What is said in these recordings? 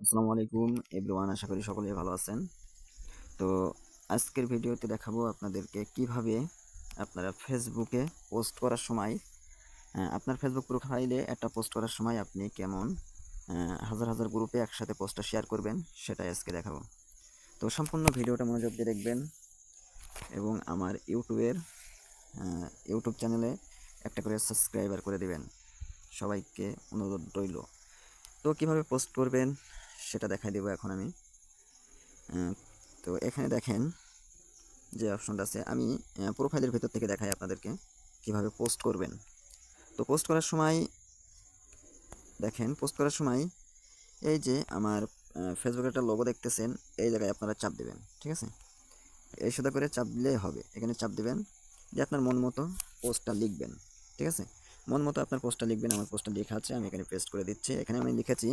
আসসালামু আলাইকুম এভরিওয়ান, আশা করি সকলেই ভালো আছেন। তো আজকের ভিডিওতে দেখাবো আপনাদেরকে কিভাবে আপনারা ফেসবুকে পোস্ট করার সময় আপনার ফেসবুক প্রোফাইলে একটা পোস্ট করার সময় আপনি কেমন হাজার হাজার গ্রুপে একসাথে পোস্টটা শেয়ার করবেন সেটাই আজকে দেখাবো। তো সম্পূর্ণ ভিডিওটা মনোযোগ দিয়ে দেখবেন এবং আমার ইউটিউব চ্যানেলে একটা করে সাবস্ক্রাইবার করে দিবেন। সবাইকে অনুরোধ রইল। তো কিভাবে পোস্ট করবেন সেটা দেখাই দেবো এখন আমি। তো এখানে দেখেন যে অপশনটা আছে, আমি প্রোফাইলের ভেতর থেকে দেখাই আপনাদেরকে কিভাবে পোস্ট করবেন। তো পোস্ট করার সময় দেখেন, পোস্ট করার সময় এই যে আমার ফেসবুকের একটা লোগো দেখতেছেন, এই জায়গায় আপনারা চাপ দেবেন। ঠিক আছে, এই সোজা করে চাপ দিলেই হবে। এখানে চাপ দেবেন যে আপনার মন মতো পোস্টটা লিখবেন। ঠিক আছে, মন মতো আপনার পোস্টটা লিখবেন। আমার পোস্টটা লেখা আছে, আমি এখানে পেস্ট করে দিচ্ছি। এখানে আমি লিখেছি,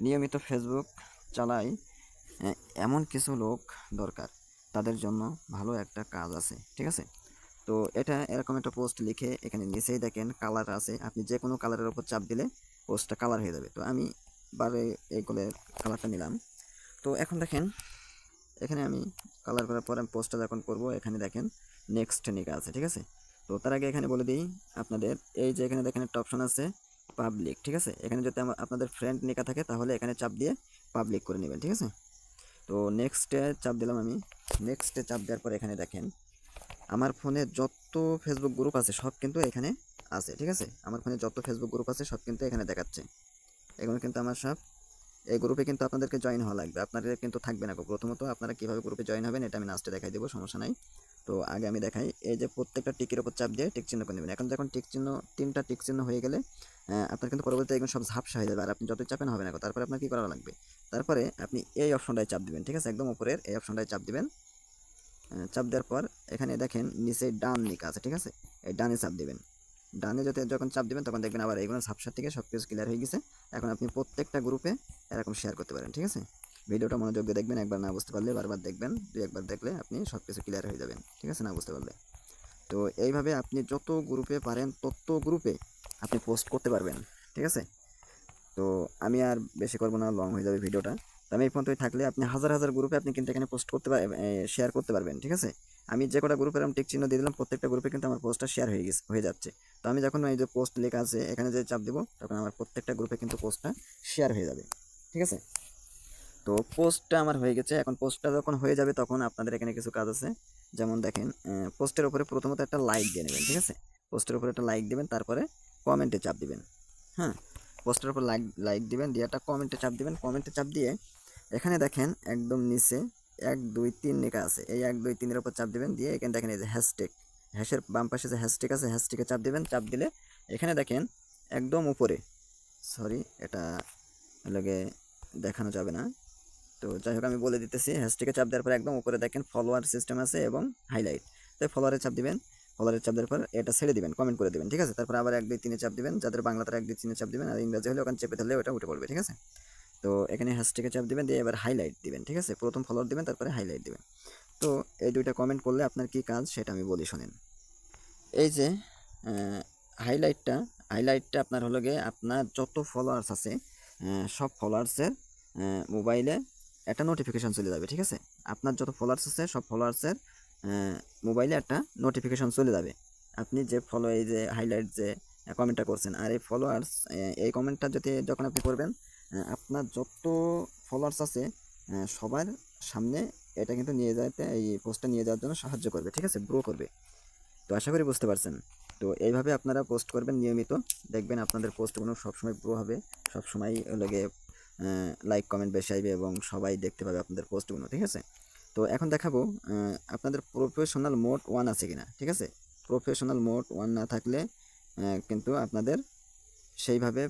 নিয়মিত ফেসবুক চালাই এমন কিছু লোক দরকার, তাদের জন্য ভালো একটা কাজ আছে। ঠিক আছে, তো এটা এরকম একটা পোস্ট লিখে এখানে নিচেই দেখেন কালার আছে, আপনি যে কোনো কালারের উপর চাপ দিলে পোস্টটা কালার হয়ে যাবে। তো আমি বারে এই কালারটা নিলাম। তো এখন দেখেন এখানে আমি কালার করার পর আমি পোস্টটা যখন করব, এখানে দেখেন নেক্সট লেখা আছে। ঠিক আছে, তো তার আগে এখানে বলে দিই আপনাদের, এই যে এখানে দেখেন একটা অপশন আছে পাবলিক। ঠিক আছে, এখানে যদি আপনাদের ফ্রেন্ড লেখা থাকে তাহলে এখানে চাপ দিয়ে পাবলিক করে নেবেন। ঠিক আছে, তো নেক্সটে চাপ দিলাম আমি। নেক্সটে চাপ দেওয়ার পর এখানে দেখেন আমার ফোনে যত ফেসবুক গ্রুপ আছে সব কিন্তু এখানে আছে। ঠিক আছে, আমার ফোনে যত ফেসবুক গ্রুপ আছে সব কিন্তু এখানে দেখাচ্ছে। এগুলো কিন্তু আমার সব, এই গ্রুপে কিন্তু আপনাদেরকে জয়েন হওয়া লাগবে, আপনাদের কিন্তু থাকবে না। প্রথমত আপনারা কীভাবে গ্রুপে জয়েন হবেন এটা আমি লাস্টে দেখাই দেবো, সমস্যা নাই। তো আগে আমি দেখাই, এই যে প্রত্যেকটা টিকের উপর চাপ দিয়ে টিক চিহ্ন করে নেবেন। এখন যখন টিক চিহ্ন, তিনটা টিক চিহ্ন হয়ে গেলে আপনার কিন্তু পরবর্তীতে এগুলো সব ঝাপসা হয়ে যাবে, আর আপনি যতই চাপেন হবে না। তারপরে আপনার কী করা লাগবে, তারপরে আপনি এই অপশনটায় চাপ দিবেন। ঠিক আছে, একদম উপরের এই অপশনটায় চাপ দিবেন। চাপ দেওয়ার পর এখানে দেখেন নিচে ডান লেখা আছে। ঠিক আছে, এই ডানে চাপ দিবেন। ডানে যখন চাপ দিবেন তখন দেখবেন আবার এইগুলো ঝাপসা থেকে সব কিছু ক্লিয়ার হয়ে গেছে। এখন আপনি প্রত্যেকটা গ্রুপে এরকম শেয়ার করতে পারেন। ঠিক আছে, ভিডিওটা মনোযোগ দিয়ে দেখবেন, একবার না বুঝতে পারলে বারবার দেখবেন, দুই একবার দেখলে আপনি সব কিছু ক্লিয়ার হয়ে যাবেন। ঠিক আছে, না বুঝতে পারলে। তো এইভাবে আপনি যত গ্রুপে পারেন তত গ্রুপে আপনি পোস্ট করতে পারবেন। ঠিক আছে, তো আমি আর বেশি করবো না, লং হয়ে যাবে ভিডিওটা। তো আমি এই পর্যন্তই থাকলে আপনি হাজার হাজার গ্রুপে আপনি কিন্তু এখানে পোস্ট করতে পারবেন, শেয়ার করতে পারবেন। ঠিক আছে, আমি যে কটা গ্রুপের আমি টিক চিহ্ন দিয়ে দিলাম প্রত্যেকটা গ্রুপে কিন্তু আমার পোস্টটা শেয়ার হয়ে যাচ্ছে। তো আমি যখন এই যে পোস্ট লেখা আছে এখানে যে চাপ দিব তখন আমার প্রত্যেকটা গ্রুপে কিন্তু পোস্টটা শেয়ার হয়ে যাবে। ঠিক আছে, তো পোস্টটা আমার হয়ে গেছে। এখন পোস্টটা যখন হয়ে যাবে তখন আপনাদের এখানে কিছু কাজ আছে। যেমন দেখেন, পোস্টের উপরে প্রথমত একটা লাইক দিয়ে নেবেন। ঠিক আছে, পোস্টের উপরে একটা লাইক দিবেন, তারপরে কমেন্টে চাপ দিবেন। হ্যাঁ, পোস্টের উপর লাইক দিবেন, দিয়ে একটা কমেন্টে চাপ দিবেন। কমেন্টে চাপ দিয়ে এখানে দেখেন একদম নিচে 1 2 3 লেখা আছে, এই 1 2 3-এর উপর চাপ দিবেন। দিয়ে এখানে দেখেন এই যে হ্যাশট্যাগ, হ্যাশের বাম পাশে যে হ্যাশট্যাগ আছে, হ্যাশট্যাগে চাপ দিবেন। চাপ দিলে এখানে দেখেন একদম উপরে, সরি এটা লাগে দেখানো যাবে না, তো যাই হোক আমি বলে দিতেছি, হ্যাশট্যাগে চাপ দেওয়ার পর একদম উপরে দেখেন ফলোয়ার সিস্টেম আছে এবং হাইলাইট। তো ফলোয়ারে চাপ দিবেন, ফলোয়ারে চাপ দেওয়ার পর এটা ছেড়ে দিবেন, কমেন্ট করে দিবেন। ঠিক আছে, তারপর আবার 1 2 3-এ চাপ দিবেন, যাদের বাংলা তারা 1 2 3-এ চাপ দিবেন, আর ইংরেজি হলে ওখানে চেপে ধরলে ওটা উঠে পড়বে। ঠিক আছে, তো এখানে হ্যাশট্যাগে চাপ দিবেন, দিয়ে এবার হাইলাইট দিবেন। ঠিক আছে, প্রথম ফলোয়ার দিবেন তারপরে হাইলাইট দিবেন। তো এই দুইটা কমেন্ট করলে আপনার কি কাজ সেটা আমি বলি শোনেন। এই যে হাইলাইটটা, হাইলাইটটা আপনার হলো গিয়ে আপনার যত ফলোয়ার্স আছে সব ফলোয়ার্সের মোবাইলে একটা নোটিফিকেশান চলে যাবে। ঠিক আছে, আপনার যত ফলোয়ার্স আছে সব ফলোয়ার্সের মোবাইলে একটা নোটিফিকেশান চলে যাবে। আপনি যে এই যে হাইলাইট যে কমেন্টটা করছেন, আর এই ফলোয়ার্স, এই কমেন্টটা যখন আপনি করবেন আপনার যত ফলোয়ার্স আছে সবার সামনে এটা কিন্তু নিয়ে যেতে, এই পোস্টটা নিয়ে যাওয়ার জন্য সাহায্য করবে। ঠিক আছে, গ্রো করবে। তো আশা করি বুঝতে পারছেন। তো এইভাবে আপনারা পোস্ট করবেন নিয়মিত, দেখবেন আপনাদের পোস্টগুলো সবসময় গ্রো হবে, সবসময় লাগে লাইক কমেন্ট বেশি আসবে এবং সবাই দেখতে পাবে আপনাদের পোস্টগুলো। ঠিক আছে, তো এখন দেখাবো আপনাদের প্রফেশনাল মোড 1 আছে কিনা। ঠিক আছে, প্রফেশনাল মোড 1 না থাকলে কিন্তু আপনাদের সেইভাবে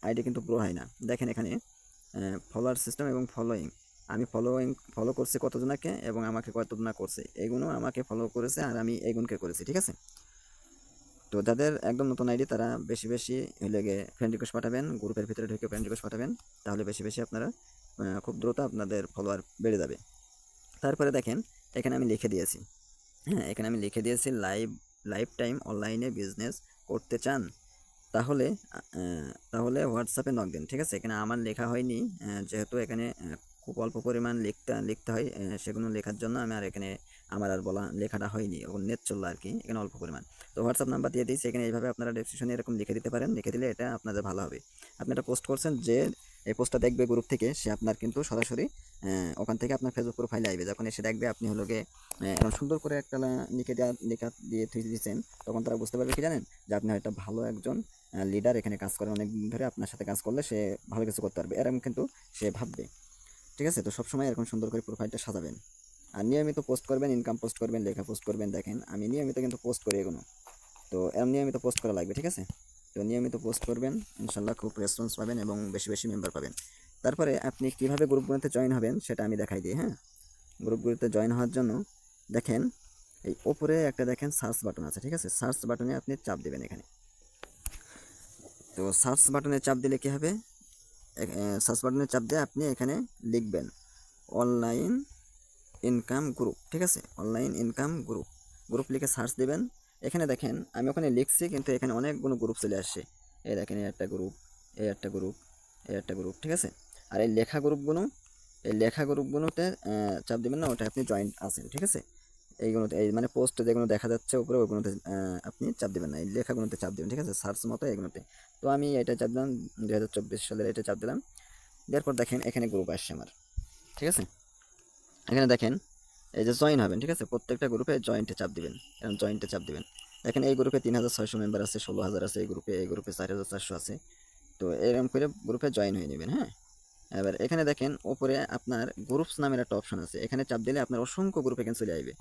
আইডি কিন্তু গ্রো হয় না। দেখেন এখানে ফলোয়ার সিস্টেম এবং ফলোয়িং, আমি ফলো করছি কতজনকে এবং আমাকে কতজনা করছে, এইগুলো আমাকে ফলো করেছে আর আমি এইগুনকে করেছি। ঠিক আছে, তো যাদের একদম নতুন আইডি তারা বেশি বেশি হলে গিয়ে ফ্রেন্ড রিকোয়েস্ট পাঠাবেন, গ্রুপের ভিতরে ঢুকে ফ্রেন্ড রিকোয়েস্ট পাঠাবেন, তাহলে বেশি বেশি আপনারা খুব দ্রুত আপনাদের ফলোয়ার বেড়ে যাবে। তারপরে দেখেন এখানে আমি লিখে দিয়েছি, হ্যাঁ এখানে আমি লিখে দিয়েছি লাইফ টাইম অনলাইনে বিজনেস করতে চান, তাহলে তাহলে হোয়াটসঅ্যাপে নক দিন, ঠিক আছে? এখানে আমার লেখা হয়নি, যেহেতু এখানে খুব অল্প পরিমাণ লিখতে হয়, সেগুলো লেখার জন্য আমি আর এখানে আমার আর লেখাটা হয়নি, ওর নেট চললো আর কি, এখানে অল্প পরিমাণ। তো হোয়াটসঅ্যাপ নাম্বার দিয়ে দিয়েছি এখানে, এইভাবে আপনারা ডেসক্রিপশনে এরকম লিখে দিতে পারেন, লিখে দিলে এটা আপনাদের ভালো হবে। আপনি এটা পোস্ট করছেন, যে এই পোস্টটা দেখবে গ্রুপ থেকে, সে আপনার কিন্তু সরাসরি ওখান থেকে আপনার ফেসবুক প্রোফাইলে আসবে। যখন এসে দেখবে আপনি হলো গিয়ে এরকম সুন্দর করে একটা লেখা দিয়ে থুই দিয়েছেন, তখন তারা বুঝতে পারবে কি জানেন, যে আপনি হয়তো ভালো একজন লিডার, এখানে কাজ করেন অনেক দিন ধরে, আপনার সাথে কাজ করলে সে ভালো কিছু করতে পারবে, এরকম কিন্তু সে ভাববে। ঠিক আছে? তো সবসময় এরকম সুন্দর করে প্রোফাইলটা সাজাবেন, আর নিয়মিত পোস্ট করবেন, ইনকাম পোস্ট করবেন, লেখা পোস্ট করবেন। দেখেন আমি নিয়মিত কিন্তু পোস্ট করি এগুলো, তো এরকম নিয়মিত পোস্ট করা লাগবে, ঠিক আছে? তো নিয়মিত পোস্ট করবেন, ইনশাল্লাহ খুব রেসপন্স পাবেন এবং বেশি বেশি মেম্বার পাবেন। তারপরে আপনি কীভাবে গ্রুপগুলোতে জয়েন হবেন সেটা আমি দেখাই দিই। হ্যাঁ, গ্রুপগুলোতে জয়েন হওয়ার জন্য দেখেন এই ওপরে একটা দেখেন সার্চ বাটন আছে, ঠিক আছে? সার্চ বাটনে আপনি চাপ দেবেন এখানে। তো সার্চ বাটনে চাপ দিলে কী হবে, সার্চ বাটনে চাপ দিয়ে আপনি এখানে লিখবেন অনলাইন ইনকাম গ্রুপ, ঠিক আছে? অনলাইন ইনকাম গ্রুপ, গ্রুপ লিখে সার্চ দেবেন। এখানে দেখেন আমি ওখানে লিখছি, কিন্তু এখানে অনেকগুলো গ্রুপ চলে আসছে। এই দেখেন, এই একটা গ্রুপ, এই একটা গ্রুপ, এই একটা গ্রুপ, ঠিক আছে? আর এই লেখা গ্রুপগুলোতে চাপ দেবেন না, ওটা আপনি জয়েন্ট আছেন, ঠিক আছে? এইগুলোতে, এই মানে পোস্ট যেগুলো দেখা যাচ্ছে উপরে, ওইগুলোতে আপনি চাপ দেবেন না, এই লেখাগুলোতে চাপ দেবেন, ঠিক আছে? সার্চ মতো এগুলোতে। তো আমি এটা চাপ দিলাম, 2024 সালের এটা চাপ দিলাম, দেওয়ার পর দেখেন এখানে গ্রুপ আসছে আমার, ঠিক আছে? এখানে দেখেন এই যে জয়েন হবেন, ঠিক আছে? প্রত্যেকটা গ্রুপে জয়েন্টে চাপ দিবেন, এবং জয়েন্টে চাপ দিবেন। দেখেন এই গ্রুপে 3600 মেম্বার আছে, 16000 আছে, এই গ্রুপে 4400 আছে। তো এরকম করে গ্রুপে জয়েন হয়ে নেবেন। হ্যাঁ, এবার এখানে দেখেন ওপরে আপনার গ্রুপস নামের একটা অপশন আছে, এখানে চাপ দিলে আপনার অসংখ্য গ্রুপ এখানে চলে আসবে।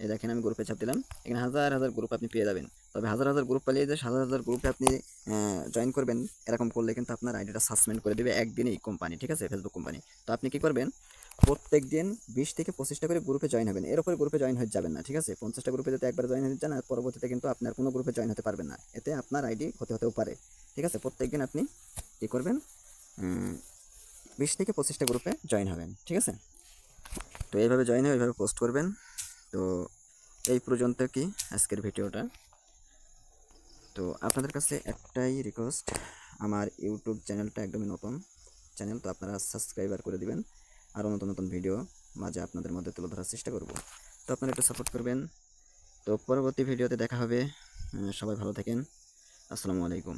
এই দেখেন আমি গ্রুপে চাপ দিলাম, এখানে হাজার হাজার গ্রুপ আপনি পেয়ে যাবেন। তবে হাজার হাজার গ্রুপ পেলে যে হাজার হাজার গ্রুপে আপনি জয়েন করবেন, এরকম করলে কিন্তু আপনার আইডিটা সাসপেন্ড করে দেবে একদিনেই কোম্পানি, ঠিক আছে? Facebook company. তো আপনি কি করবেন, প্রত্যেক দিন 20 থেকে 25টা করে গ্রুপে জয়েন হবেন, এর উপরে গ্রুপে জয়েন হয়ে যাবেন না, ঠিক আছে? 50টা গ্রুপে যদি একবার জয়েন হয়ে যান, আর পরবর্তীতে কিন্তু আপনার কোনো গ্রুপে জয়েন হতে পারবেন না, এতে আপনার আইডি ক্ষতি হতেও পারে, ঠিক আছে? প্রত্যেক দিন আপনি কী করবেন, 20 থেকে 25টা গ্রুপে জয়েন হবেন, ঠিক আছে? তো এইভাবে জয়েন হয়ে এইভাবে পোস্ট করবেন। তো এই পর্যন্ত কি আজকের ভিডিওটা। তো আপনাদের কাছে একটাই রিকোয়েস্ট, আমার ইউটিউব চ্যানেলটা একদমই নতুন চ্যানেল, তো আপনারা সাবস্ক্রাইবার করে দিবেন, আরও নতুন নতুন ভিডিও মাঝে আপনাদের মধ্যে তুলে ধরার চেষ্টা করব। তো আপনারা একটু সাপোর্ট করবেন। তো পরবর্তী ভিডিওতে দেখা হবে, সবাই ভালো থাকেন, আসসালামু আলাইকুম।